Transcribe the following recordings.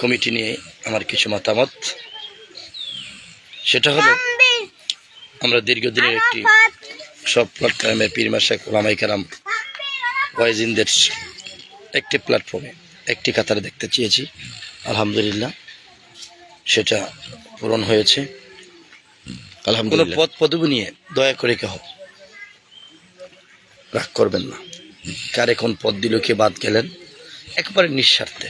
Committee নিয়ে আমার কিছু মতামত। সেটা হলো, আমরা দীর্ঘদিনের একটি সব প্ল্যাটফর্মের পীর মাশায়েখ ওলামায়ে কেরাম ওয়াইজিনদের একটি প্ল্যাটফর্মে একটি কাতারে দেখতে চেয়েছি। আলহামদুলিল্লাহ সেটা পূরণ হয়েছে। আলহামদুলিল্লাহ। কোনো পদ পদবি নিয়ে দয়া করে কেহ রাগ করবেন না। কারে কোন পদ দিল, কে বাদ গেলেন, একবারে নিঃস্বার্থে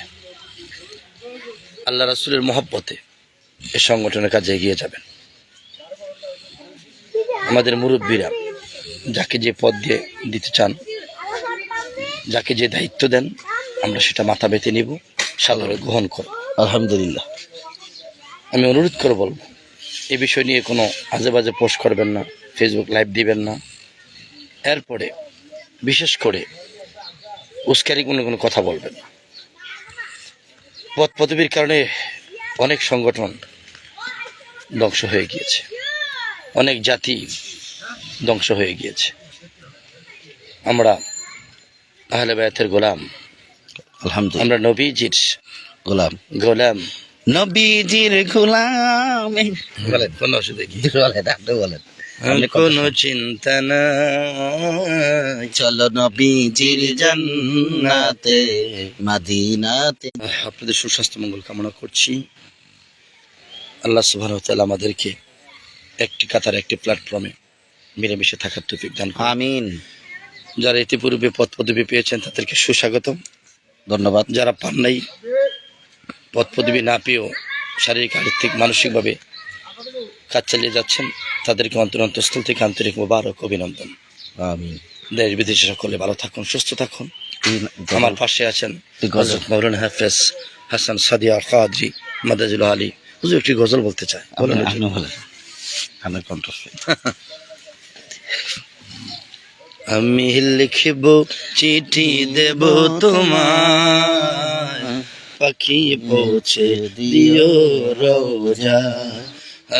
আল্লাহ রাসূলের মহব্বতে এই সংগঠনের কাজে এগিয়ে যাবেন। আমাদের মুরব্বীরা যাকে যে পদ দিয়ে দিতে চান, যাকে যে দায়িত্ব দেন, আমরা সেটা মাথা পেতে নিব, সাদরে গ্রহণ করব। আলহামদুলিল্লাহ। আমি অনুরোধ করে বলবো, এই বিষয় নিয়ে কোনো আজে বাজে পোস্ট করবেন না, ফেসবুক লাইভ দিবেন না। এরপরে বিশেষ করে উস্কারি কোনো কথা বলবেন না। পদ পদবীর কারণে অনেক সংগঠন ধ্বংস হয়ে গিয়েছে, অনেক জাতি ধ্বংস হয়ে গিয়েছে। আমরা আহলে বায়াতের গোলাম, আলহামদুলিল্লাহ। আমরা নবীজির গোলাম, নবীজির গোলাম। বলেন, কোন অসুবিধা কি? বলেন, কোনো চিন্তা নাই, চলো নবীজির জান্নাতে মদিনাতে। আপনাদের সুস্বাস্থ্য মঙ্গল কামনা করছি। আল্লাহ সুবহানাহু ওয়া তাআলা আমাদেরকে একটি কাতার একটি প্ল্যাটফর্মে মিলেমিশে থাকার তৌফিক দান করুন। আমিন। যারা ইতিপূর্বে পদ পদবি পেয়েছেন তাদেরকে সুস্বাগতম, ধন্যবাদ। যারা পান নাই, পদ পদবি না পেয়েও শারীরিক, আর্থিক, মানসিকভাবে কাজ চালিয়ে যাচ্ছেন, তাদেরকে অন্তরস্থল থেকে আন্তরিক মোবারক অভিনন্দন। আমিন। দেশ বিদেশে সকলে ভালো থাকুন, সুস্থ থাকুন। আমার পাশে আছেন হযরত মাওলানা হাফেজ হাসান সাদিয়া কাদরি মাদাজুল আলী। হুজুর একটি গজল বলতে চায়, বলেন। আমার কণ্ঠ। আমি লিখব চিঠি দেব তোমায়, পাখি পৌঁছে দিও রোজা।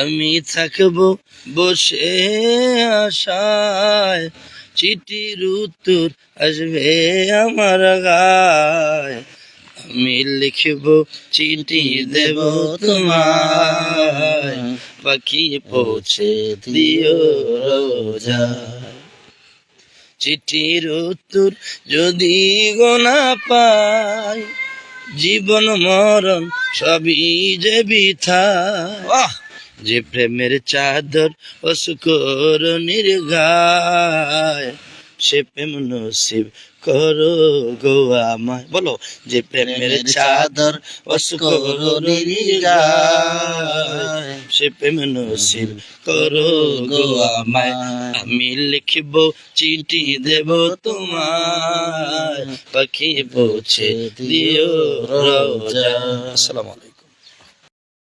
আমি থাকব বসে আশায়, চিঠির উত্তর আসবে আমার গায়। আমি লিখব চিঠি দেব তোমায়, পাখি পৌঁছে দিও রোজা। চিঠির উত্তর যদি গোনা পাই, জীবন মরণ সবই যে বৃথা। যে প্রেমের চাদর অসুকরণীর গায়, সে প্রেম নসিব করো গো আমায়। বলো, যে প্রেমের চাদর অসুকরণীর গায়, সে প্রেম নসিব করো গো আমায়। আমি লিখব চিঠি দেব তোমায়, পাখি পৌঁছে দিও রোজা। আসসালামু আলাইকুম।